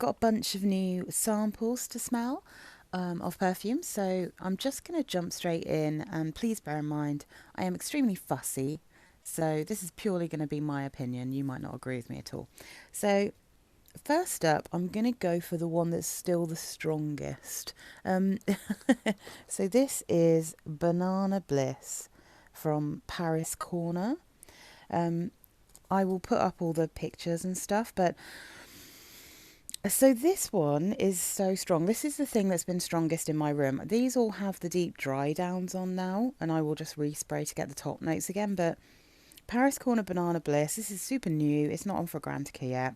got a bunch of new samples to smell of perfumes, so I'm just going to jump straight in. And please bear in mind, I am extremely fussy, so this is purely going to be my opinion. You might not agree with me at all. So, first up, I'm going to go for the one that's still the strongest. Um, so, this is Banana Bliss from Paris Corner. Um, I will put up all the pictures and stuff, but so this one is so strong. This is the thing that's been strongest in my room. These all have the deep dry downs on now, and I will just respray to get the top notes again. But Paris Corner Banana Bliss, this is super new. It's not on Fragrantica yet.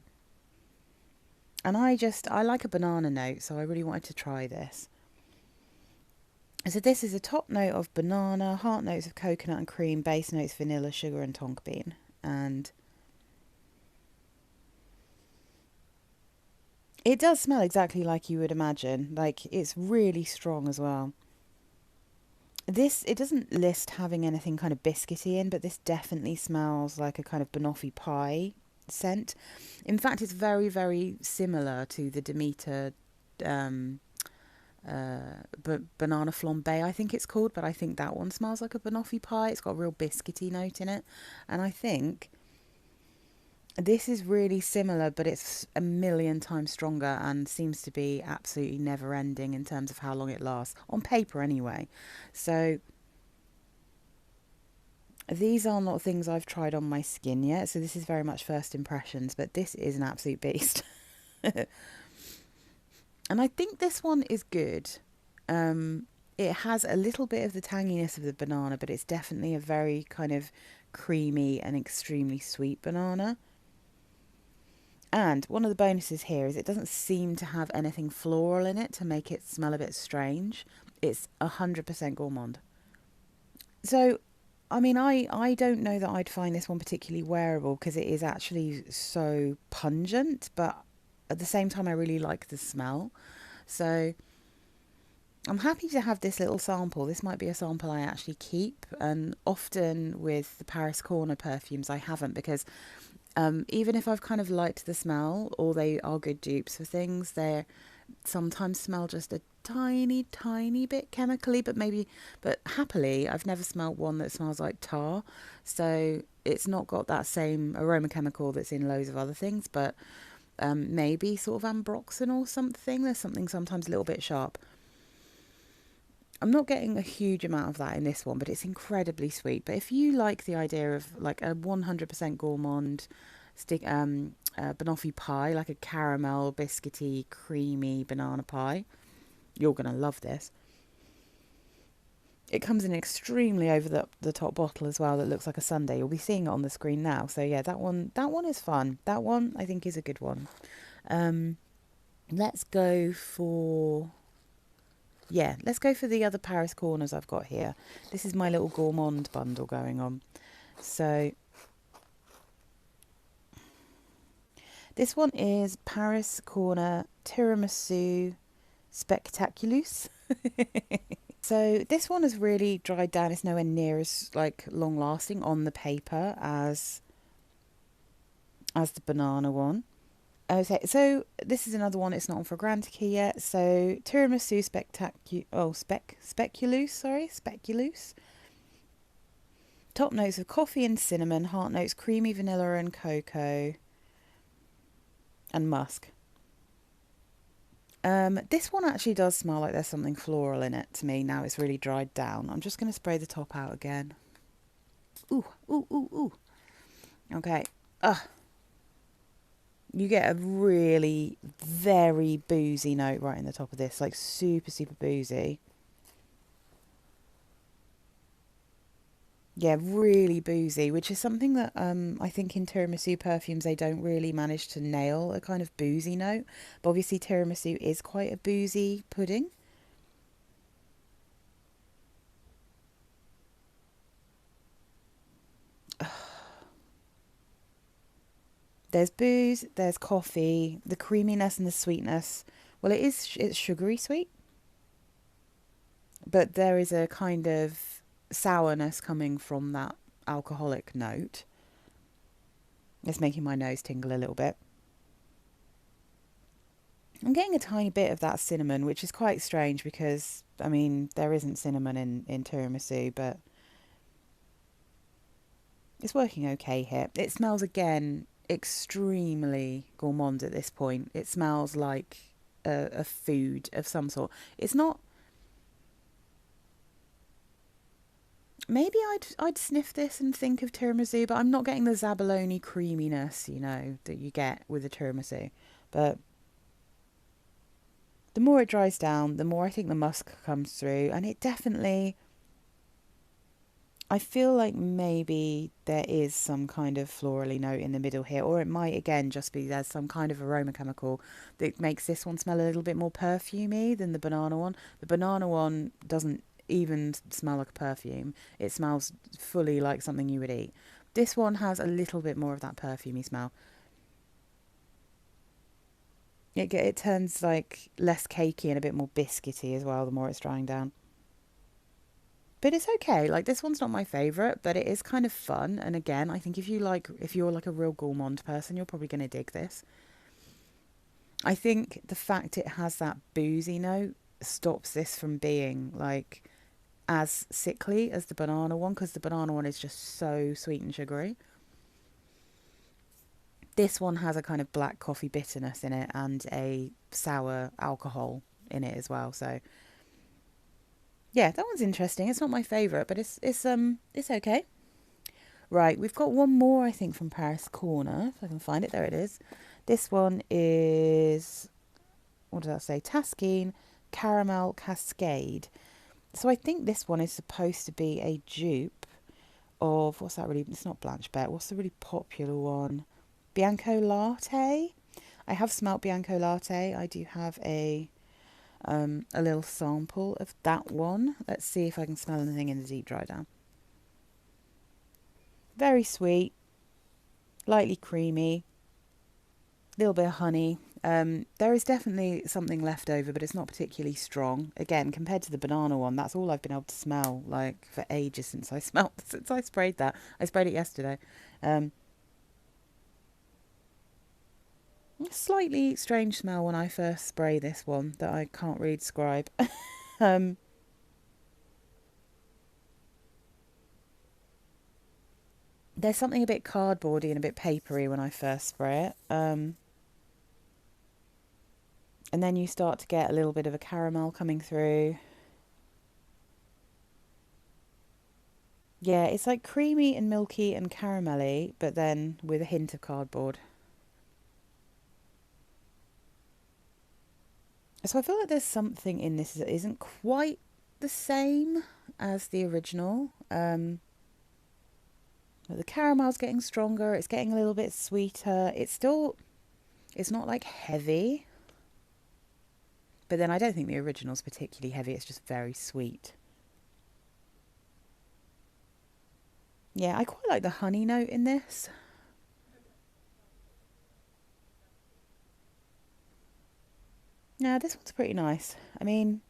And I like a banana note, so I really wanted to try this. So this is a top note of banana, heart notes of coconut and cream, base notes vanilla, sugar and tonka bean. And it does smell exactly like you would imagine. Like, it's really strong as well. It doesn't list having anything kind of biscuity in, but this definitely smells like a kind of banoffee pie scent. In fact, it's very, very similar to the Demeter um, banana flambe, I think it's called, but I think that one smells like a banoffee pie. It's got a real biscuity note in it. And I think this is really similar, but it's a million times stronger and seems to be absolutely never ending in terms of how long it lasts, on paper anyway. So these are not things I've tried on my skin yet, so this is very much first impressions, but this is an absolute beast. And I think this one is good. It has a little bit of the tanginess of the banana, but it's definitely a very kind of creamy and extremely sweet banana. And one of the bonuses here is it doesn't seem to have anything floral in it to make it smell a bit strange. It's 100% gourmand. So, I mean, I don't know that I'd find this one particularly wearable because it is actually so pungent, but at the same time, I really like the smell. So, I'm happy to have this little sample. This might be a sample I actually keep. And often with the Paris Corner perfumes, I haven't because even if I've kind of liked the smell or they are good dupes for things, they sometimes smell just a tiny, tiny bit chemically, but happily, I've never smelled one that smells like tar. So it's not got that same aroma chemical that's in loads of other things, but maybe sort of ambroxan or something. There's something sometimes a little bit sharp. I'm not getting a huge amount of that in this one, but it's incredibly sweet. But if you like the idea of like a 100% gourmand banoffee pie, like a caramel, biscuity, creamy banana pie, you're going to love this. It comes in an extremely over the top bottle as well that looks like a sundae. You'll be seeing it on the screen now. So yeah, that one is fun. That one I think is a good one. Let's go for the other Paris Corners I've got here. This is my little gourmand bundle going on. So this one is Paris Corner Tiramisu Speculoos. So this one has really dried down. It's nowhere near as like long lasting on the paper as the banana one. Okay, so this is another one. It's not on Fragrantica yet. So Tiramisu Speculoos. Top notes of coffee and cinnamon. Heart notes creamy vanilla and cocoa, and musk. This one actually does smell like there's something floral in it to me. Now it's really dried down. I'm just going to spray the top out again. Ooh, ooh, ooh, ooh. Okay. You get a really very boozy note right in the top of this, like super, super boozy. Yeah, really boozy, which is something that I think in tiramisu perfumes they don't really manage to nail, a kind of boozy note. But obviously tiramisu is quite a boozy pudding. There's booze, there's coffee, the creaminess and the sweetness. Well, it's sugary sweet, but there is a kind of sourness coming from that alcoholic note. It's making my nose tingle a little bit. I'm getting a tiny bit of that cinnamon, which is quite strange because, I mean, there isn't cinnamon in tiramisu, but it's working okay here. It smells, again, extremely gourmand at this point. It smells like a food of some sort. It's not... Maybe I'd sniff this and think of tiramisu, but I'm not getting the Zabaloni creaminess, you know, that you get with a tiramisu. But the more it dries down, the more I think the musk comes through, and it definitely... I feel like maybe there is some kind of florally note in the middle here, or it might again just be there's some kind of aroma chemical that makes this one smell a little bit more perfumey than the banana one. The banana one doesn't even smell like a perfume. It smells fully like something you would eat. This one has a little bit more of that perfumey smell. It turns like less cakey and a bit more biscuity as well the more it's drying down. But it's okay. Like, this one's not my favourite, but it is kind of fun. And again, I think if you're like a real gourmand person, you're probably going to dig this. I think the fact it has that boozy note stops this from being like as sickly as the banana one, because the banana one is just so sweet and sugary. This one has a kind of black coffee bitterness in it and a sour alcohol in it as well. So yeah, that one's interesting. It's not my favourite, but it's okay. Right, we've got one more, I think, from Paris Corner. If I can find it, there it is. This one is, what did I say? Taskeen Caramel Cascade. So I think this one is supposed to be a dupe of, what's that really? It's not Blanche Bet. What's the really popular one? Bianco Latte. I have smelt Bianco Latte. I do have a little sample of that one. Let's see if I can smell anything in the deep dry down. Very sweet, lightly creamy, a little bit of honey. There is definitely something left over, but it's not particularly strong. Again, compared to the banana one, that's all I've been able to smell like for ages since I sprayed that. I sprayed it yesterday. Slightly strange smell when I first spray this one that I can't really describe. There's something a bit cardboardy and a bit papery when I first spray it. And then you start to get a little bit of a caramel coming through. Yeah, it's like creamy and milky and caramelly, but then with a hint of cardboard. So I feel like there's something in this that isn't quite the same as the original. But the caramel's getting stronger. It's getting a little bit sweeter. It's not like heavy. But then I don't think the original's particularly heavy. It's just very sweet. Yeah, I quite like the honey note in this. Yeah, this one's pretty nice. I mean,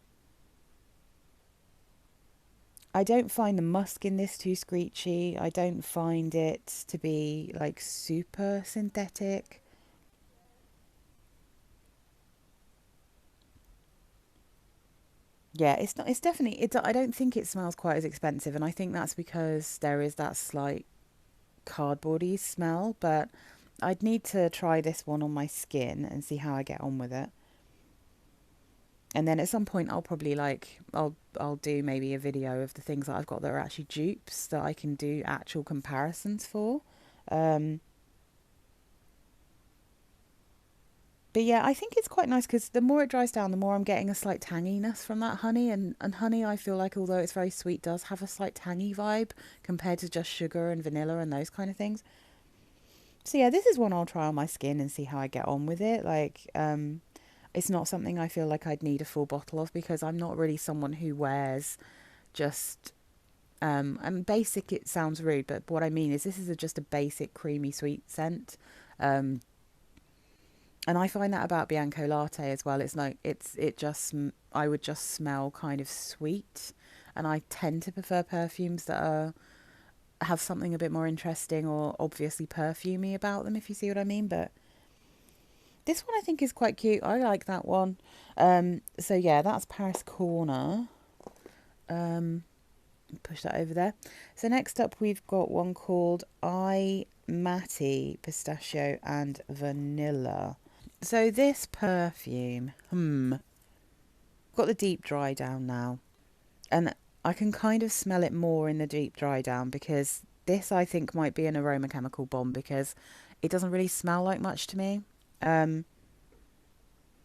I don't find the musk in this too screechy. I don't find it to be like super synthetic. Yeah, it's not. It's definitely. I don't think it smells quite as expensive, and I think that's because there is that slight cardboardy smell. But I'd need to try this one on my skin and see how I get on with it. And then at some point, I'll probably I'll do maybe a video of the things that I've got that are actually dupes that I can do actual comparisons for. Um, But yeah, I think it's quite nice because the more it dries down, the more I'm getting a slight tanginess from that honey. And honey, I feel like, although it's very sweet, does have a slight tangy vibe compared to just sugar and vanilla and those kind of things. So yeah, this is one I'll try on my skin and see how I get on with it. It's not something I feel like I'd need a full bottle of because I'm not really someone who wears just... and basic, it sounds rude, but what I mean is this is just a basic creamy sweet scent. Um, And I find that about Bianco Latte as well. It's like it just I would just smell kind of sweet, and I tend to prefer perfumes that have something a bit more interesting or obviously perfumey about them, if you see what I mean. But This one I think is quite cute. I like that one. So yeah, that's Paris Corner. Push that over there. So next up we've got one called Matty, Pistachio and Vanilla. So this perfume, got the deep dry down now. And I can kind of smell it more in the deep dry down, because this I think might be an aroma chemical bomb, because it doesn't really smell like much to me. And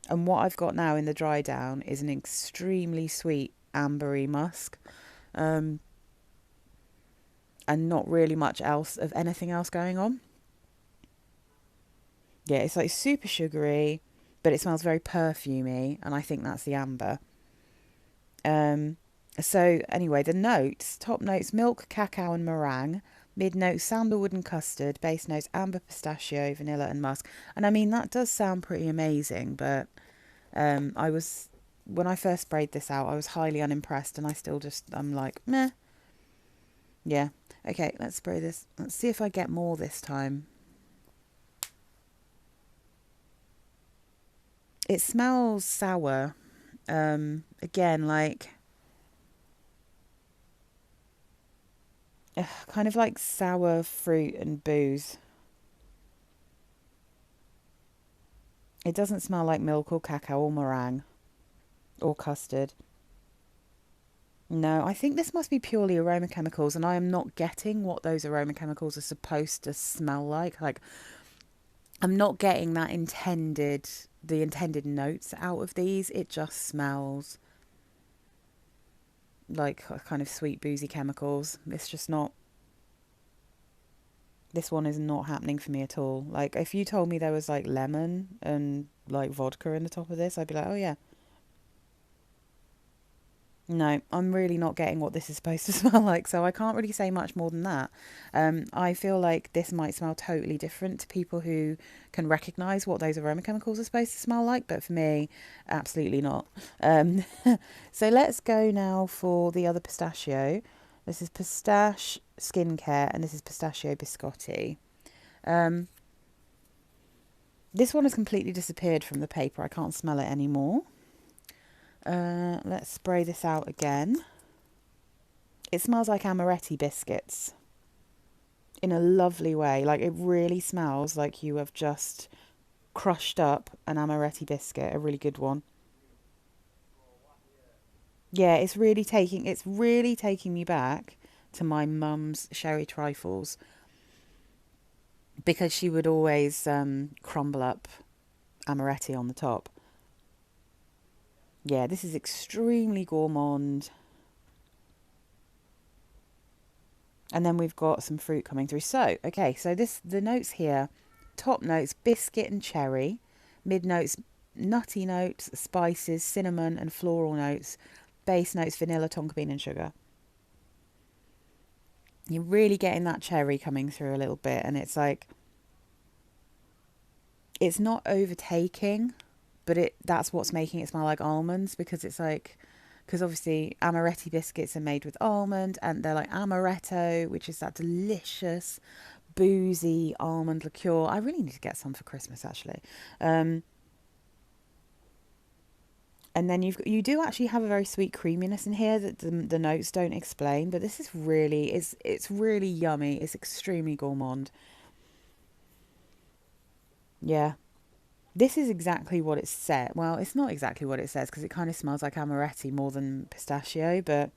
what I've got now in the dry down is an extremely sweet ambery musk. And not really much else of anything else going on. Yeah, it's like super sugary, but it smells very perfumey, and I think that's the amber. So anyway, the notes, top notes, milk, cacao and meringue. Mid notes, sandalwood and custard. Base notes, amber, pistachio, vanilla and musk. And I mean, that does sound pretty amazing, but when I first sprayed this out, I was highly unimpressed, and I'm like, meh. Yeah. Okay, let's spray this. Let's see if I get more this time. It smells sour. Again, like kind of like sour fruit and booze. It doesn't smell like milk or cacao or meringue or custard. No, I think this must be purely aroma chemicals, and I am not getting what those aroma chemicals are supposed to smell like. Like, I'm not getting the intended notes out of these. It just smells like kind of sweet, boozy chemicals. This one is not happening for me at all. Like, if you told me there was like lemon and like vodka in the top of this, I'd be like, oh yeah. No, I'm really not getting what this is supposed to smell like, so I can't really say much more than that. I feel like this might smell totally different to people who can recognise what those aroma chemicals are supposed to smell like, but for me, absolutely not. So let's go now for the other pistachio. This is Pistache Skincare, and this is Pistachio Biscotti. This one has completely disappeared from the paper. I can't smell it anymore. Let's spray this out again. It smells like amaretti biscuits in a lovely way. Like, it really smells like you have just crushed up an amaretti biscuit, a really good one. Yeah, it's really taking me back to my mum's sherry trifles, because she would always crumble up amaretti on the top. Yeah, this is extremely gourmand. And then we've got some fruit coming through. So, okay, so the notes here, top notes, biscuit and cherry. Mid notes, nutty notes, spices, cinnamon and floral notes. Base notes, vanilla, tonka bean and sugar. You're really getting that cherry coming through a little bit, and it's like, it's not overtaking, but that's what's making it smell like almonds, because it's like, because obviously amaretti biscuits are made with almond, and they're like amaretto, which is that delicious boozy almond liqueur. I really need to get some for Christmas, actually. And then you do actually have a very sweet creaminess in here that the notes don't explain, but this is really, it's really yummy. It's extremely gourmand. Yeah. This is exactly what it said. Well, it's not exactly what it says, because it kind of smells like amaretti more than pistachio, but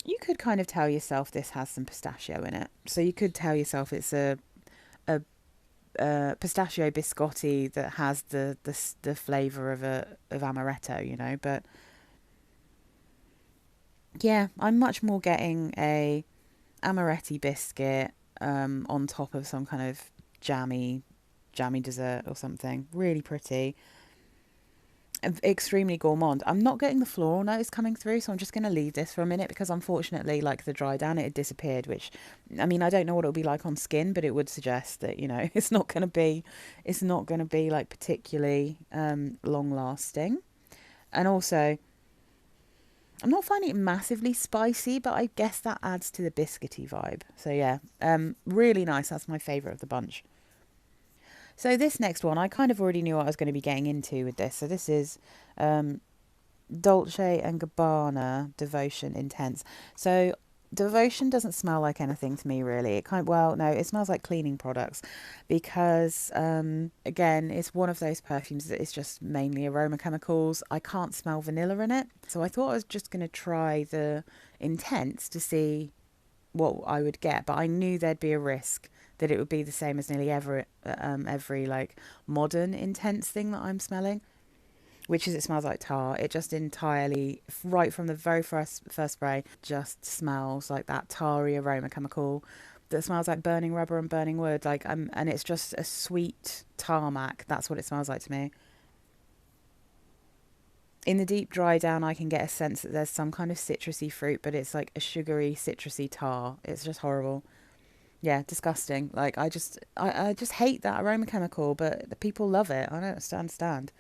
you could kind of tell yourself this has some pistachio in it. So you could tell yourself it's a pistachio biscotti that has the flavour of amaretto, you know. But yeah, I'm much more getting a amaretti biscuit on top of some kind of jammy dessert or something. Really pretty. Extremely gourmand. I'm not getting the floral notes coming through, so I'm just going to leave this for a minute, because unfortunately, like the dry down, it had disappeared, which, I mean, I don't know what it'll be like on skin, but it would suggest that, you know, it's not going to be like particularly long lasting. And also, I'm not finding it massively spicy, but I guess that adds to the biscuity vibe. So yeah, really nice. That's my favourite of the bunch. So this next one, I kind of already knew what I was going to be getting into with this. So this is Dolce and Gabbana Devotion Intense. So Devotion doesn't smell like anything to me, really. It kind of, well, no, it smells like cleaning products because, again, it's one of those perfumes that is just mainly aroma chemicals. I can't smell vanilla in it. So I thought I was just going to try the Intense to see what I would get, but I knew there'd be a risk that it would be the same as nearly every like modern Intense thing that I'm smelling, which is it smells like tar. It just entirely, right from the very first spray, just smells like that tarry aroma chemical that smells like burning rubber and burning wood. Like and it's just a sweet tarmac. That's what it smells like to me. In the deep dry down, I can get a sense that there's some kind of citrusy fruit, but it's like a sugary, citrusy tar. It's just horrible. Yeah, disgusting. Like I just hate that aroma chemical, but the people love it. I don't understand.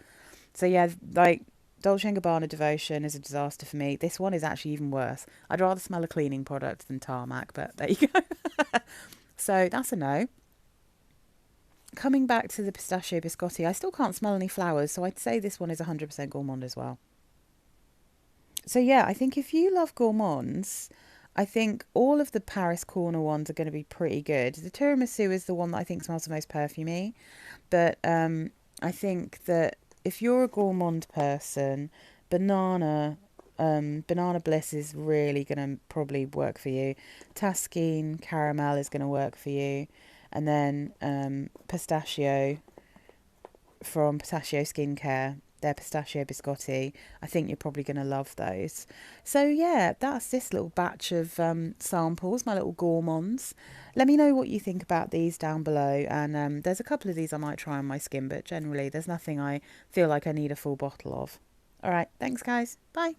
So yeah, like Dolce and Gabbana Devotion is a disaster for me. This one is actually even worse. I'd rather smell a cleaning product than tarmac, but there you go. So that's a no. Coming back to the Pistachio Biscotti, I still can't smell any flowers, so I'd say this one is 100% gourmand as well. So yeah, I think if you love gourmands, I think all of the Paris corner ones are going to be pretty good. The tiramisu is the one that I think smells the most perfumey, but I think that if you're a gourmand person, banana Bliss is really going to probably work for you. Taskeen caramel is going to work for you, and then Pistachio from Pistachio Skincare, their Pistachio Biscotti. I think you're probably going to love those. So yeah, that's this little batch of samples, my little gourmands. Let me know what you think about these down below. And there's a couple of these I might try on my skin, but generally there's nothing I feel like I need a full bottle of. All right, thanks guys. Bye.